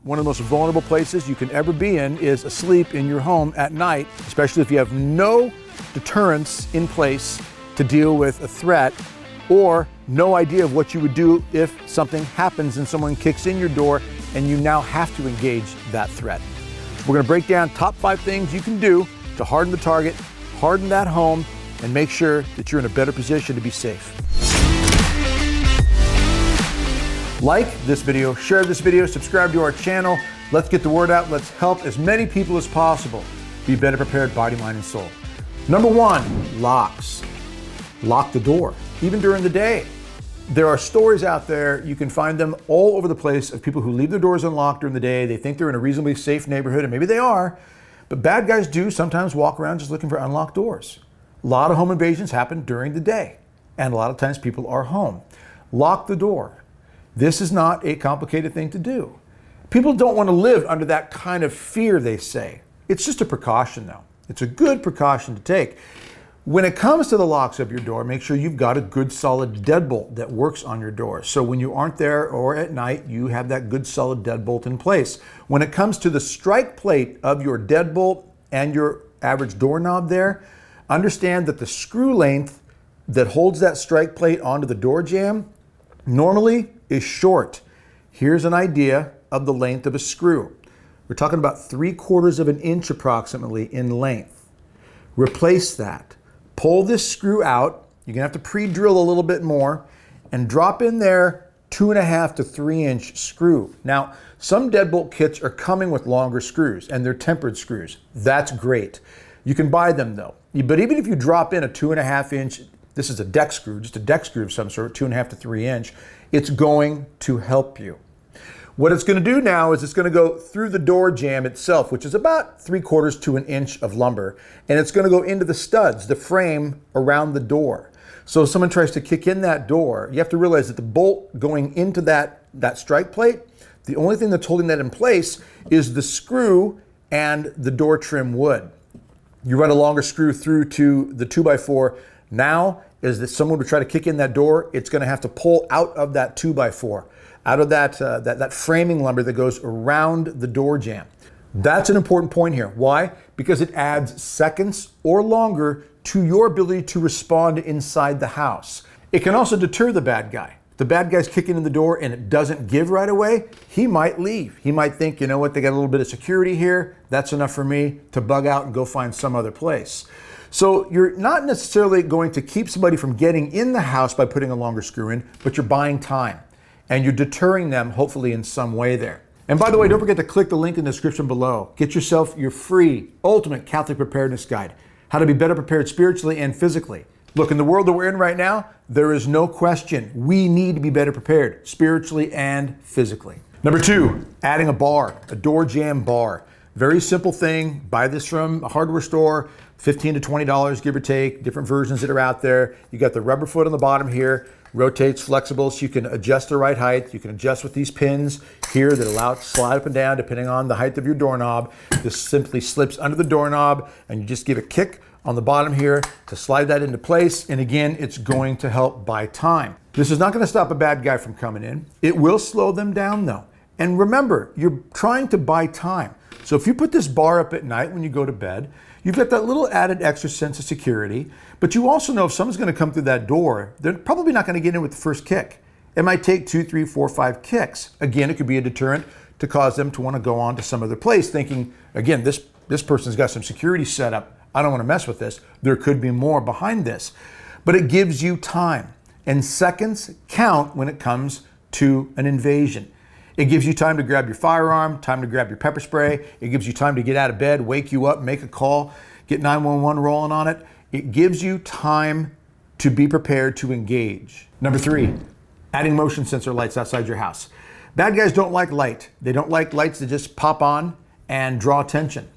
one of the most vulnerable places you can ever be in is asleep in your home at night, especially if you have no deterrence in place to deal with a threat or no idea of what you would do if something happens and someone kicks in your door and you now have to engage that threat. We're gonna break down top 5 things you can do to harden the target, harden that home, and make sure that you're in a better position to be safe. Like this video, share this video, subscribe to our channel. Let's get the word out. Let's help as many people as possible be better prepared, body, mind, and soul. Number 1, locks. Lock the door, even during the day. There are stories out there, you can find them all over the place, of people who leave their doors unlocked during the day. They think they're in a reasonably safe neighborhood, and maybe they are, but bad guys do sometimes walk around just looking for unlocked doors. A lot of home invasions happen during the day, and a lot of times people are home. Lock the door. This is not a complicated thing to do. People don't want to live under that kind of fear, they say. It's just a precaution though. It's a good precaution to take. When it comes to the locks of your door, make sure you've got a good solid deadbolt that works on your door. So when you aren't there or at night, you have that good solid deadbolt in place. When it comes to the strike plate of your deadbolt and your average doorknob there, understand that the screw length that holds that strike plate onto the door jamb normally is short. Here's an idea of the length of a screw. We're talking about 3/4 of an inch approximately in length. Replace that. Pull this screw out. You're gonna have to pre-drill a little bit more and drop in there 2.5 to 3 inch screw. Now, some deadbolt kits are coming with longer screws and they're tempered screws. That's great. You can buy them though. But even if you drop in a 2.5 inch, this is a deck screw, just a deck screw of some sort, 2.5 to 3 inch, it's going to help you. What it's going to do now is it's going to go through the door jamb itself, which is about 3/4 to an inch of lumber, and it's going to go into the studs, the frame around the door. So if someone tries to kick in that door, you have to realize that the bolt going into that strike plate, the only thing that's holding that in place is the screw and the door trim wood. You run a longer screw through to the 2x4. Now, is that someone would try to kick in that door, it's going to have to pull out of that 2x4, out of that framing lumber that goes around the door jamb. That's an important point here. Why? Because it adds seconds or longer to your ability to respond inside the house. It can also deter the bad guy. If the bad guy's kicking in the door and it doesn't give right away, he might leave. He might think, you know what, they got a little bit of security here. That's enough for me to bug out and go find some other place. So you're not necessarily going to keep somebody from getting in the house by putting a longer screw in, but you're buying time and you're deterring them hopefully in some way there. And by the way, don't forget to click the link in the description below. Get yourself your free ultimate Catholic preparedness guide, how to be better prepared spiritually and physically. Look, in the world that we're in right now, there is no question we need to be better prepared spiritually and physically. Number 2, adding a bar, a door jamb bar. Very simple thing. Buy this from a hardware store, $15 to $20, give or take, different versions that are out there. You got the rubber foot on the bottom here, rotates, flexible, so you can adjust the right height. You can adjust with these pins here that allow it to slide up and down depending on the height of your doorknob. This simply slips under the doorknob and you just give a kick on the bottom here to slide that into place. And again, it's going to help buy time. This is not going to stop a bad guy from coming in. It will slow them down though. And remember, you're trying to buy time. So if you put this bar up at night when you go to bed, you've got that little added extra sense of security, but you also know if someone's going to come through that door, they're probably not going to get in with the first kick. It might take 2, 3, 4, 5 kicks. Again, it could be a deterrent to cause them to want to go on to some other place thinking, again, this person's got some security set up. I don't want to mess with this. There could be more behind this. But it gives you time, and seconds count when it comes to an invasion. It gives you time to grab your firearm, time to grab your pepper spray. It gives you time to get out of bed, wake you up, make a call, get 911 rolling on it. It gives you time to be prepared to engage. Number 3, adding motion sensor lights outside your house. Bad guys don't like light. They don't like lights that just pop on and draw attention.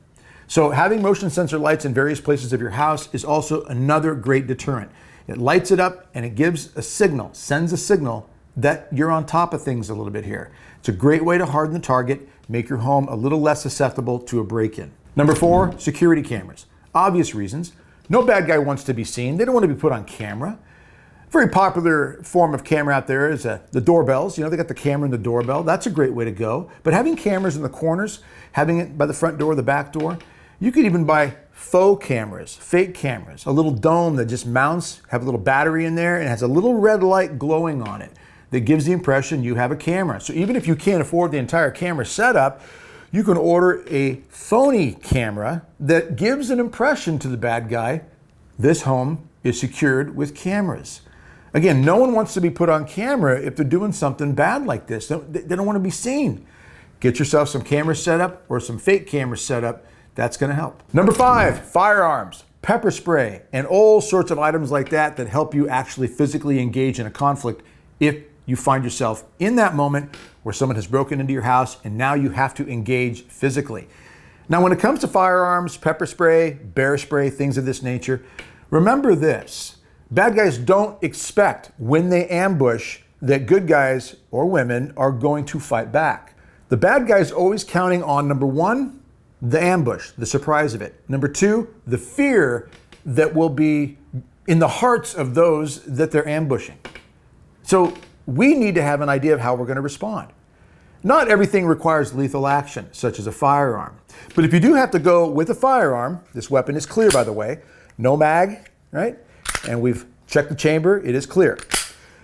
So having motion sensor lights in various places of your house is also another great deterrent. It lights it up and it gives a signal, sends a signal that you're on top of things a little bit here. It's a great way to harden the target, make your home a little less susceptible to a break-in. Number 4, security cameras. Obvious reasons. No bad guy wants to be seen. They don't want to be put on camera. Very popular form of camera out there is the doorbells. You know, they got the camera in the doorbell. That's a great way to go. But having cameras in the corners, having it by the front door, the back door, you could even buy faux cameras, fake cameras, a little dome that just mounts, have a little battery in there and has a little red light glowing on it that gives the impression you have a camera. So even if you can't afford the entire camera setup, you can order a phony camera that gives an impression to the bad guy. This home is secured with cameras. Again, no one wants to be put on camera if they're doing something bad like this. They don't want to be seen. Get yourself some camera setup or some fake camera setup. That's going to help. Number 5, firearms, pepper spray, and all sorts of items like that that help you actually physically engage in a conflict if you find yourself in that moment where someone has broken into your house and now you have to engage physically. Now, when it comes to firearms, pepper spray, bear spray, things of this nature, remember this. Bad guys don't expect when they ambush that good guys or women are going to fight back. The bad guy's always counting on, number 1, the ambush, the surprise of it. Number 2, the fear that will be in the hearts of those that they're ambushing. So we need to have an idea of how we're going to respond. Not everything requires lethal action, such as a firearm. But if you do have to go with a firearm, this weapon is clear, by the way, no mag, right? And we've checked the chamber, it is clear.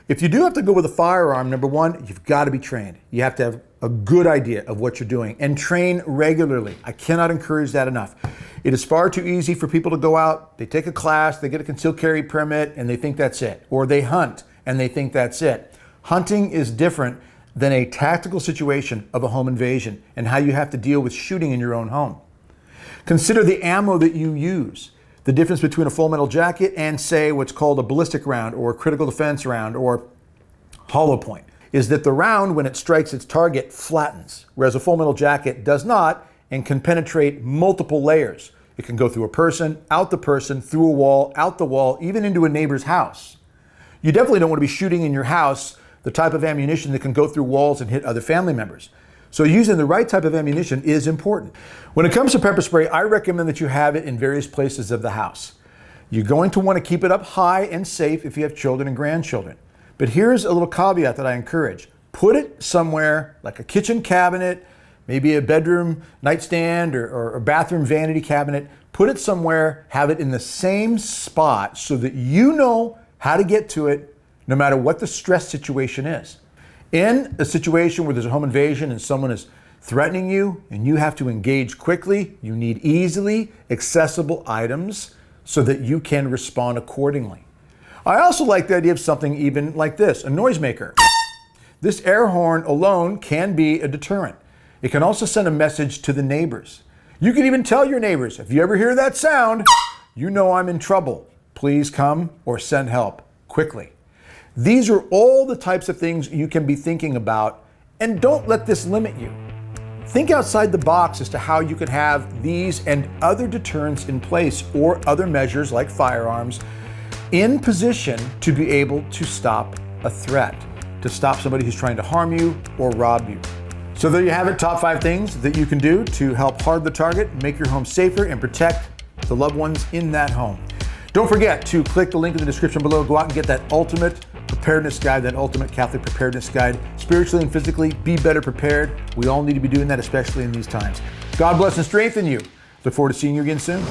If you do have to go with a firearm, number 1, you've got to be trained. You have to have a good idea of what you're doing and train regularly. I cannot encourage that enough. It is far too easy for people to go out, they take a class, they get a concealed carry permit, and they think that's it. Or they hunt and they think that's it. Hunting is different than a tactical situation of a home invasion and how you have to deal with shooting in your own home. Consider the ammo that you use. The difference between a full metal jacket and, say, what's called a ballistic round or a critical defense round or hollow point is that the round, when it strikes its target, flattens, whereas a full metal jacket does not and can penetrate multiple layers. It can go through a person, out the person, through a wall, out the wall, even into a neighbor's house. You definitely don't want to be shooting in your house the type of ammunition that can go through walls and hit other family members. So using the right type of ammunition is important. When it comes to pepper spray, I recommend that you have it in various places of the house. You're going to want to keep it up high and safe if you have children and grandchildren. But here's a little caveat that I encourage. Put it somewhere like a kitchen cabinet, maybe a bedroom nightstand or a bathroom vanity cabinet. Put it somewhere, have it in the same spot so that you know how to get to it no matter what the stress situation is. In a situation where there's a home invasion and someone is threatening you and you have to engage quickly, you need easily accessible items so that you can respond accordingly. I also like the idea of something even like this, a noisemaker. This air horn alone can be a deterrent. It can also send a message to the neighbors. You can even tell your neighbors, if you ever hear that sound, you know I'm in trouble. Please come or send help quickly. These are all the types of things you can be thinking about, and don't let this limit you. Think outside the box as to how you can have these and other deterrents in place or other measures like firearms in position to be able to stop a threat, to stop somebody who's trying to harm you or rob you. So there you have it, top 5 things that you can do to help hard the target, make your home safer, and protect the loved ones in that home. Don't forget to click the link in the description below. Go out and get that ultimate preparedness guide, that ultimate Catholic preparedness guide. Spiritually and physically, be better prepared. We all need to be doing that, especially in these times. God bless and strengthen you. Look forward to seeing you again soon.